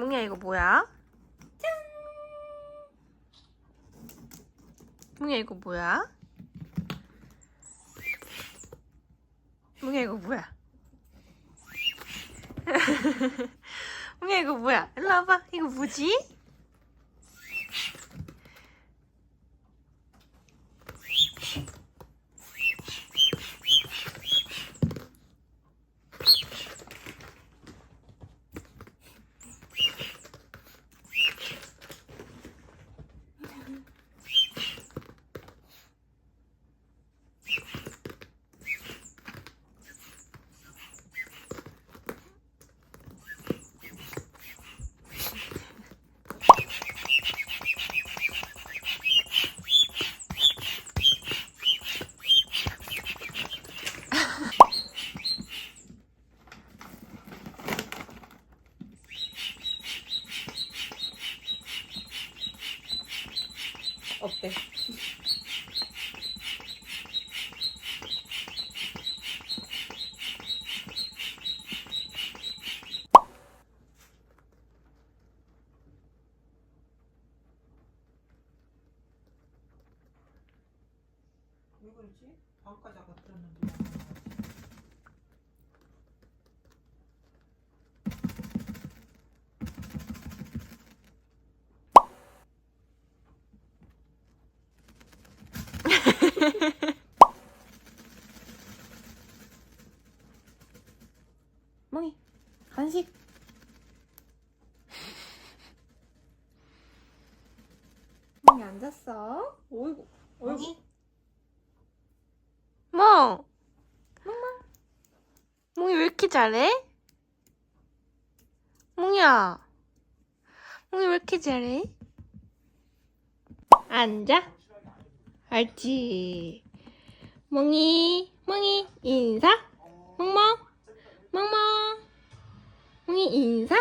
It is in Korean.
뭉이야 이거 뭐야? 짠! 뭉이야 이거 뭐야? 뭉이야 이거 뭐야? 뭉이야 이거 뭐야? 일로 와봐. 이거 뭐지? 어때? 왜 그러지? 방까지 아까 들었는데. 뭉이 간식. 멍이 앉았어? 어이구, 어이구. 멍! 뭉이 왜 이렇게 잘해? 뭉이야 뭉이 왜 이렇게 잘해? 앉아. 알지. 뭉이 인사. 멍멍 멍멍 뭉이 인사.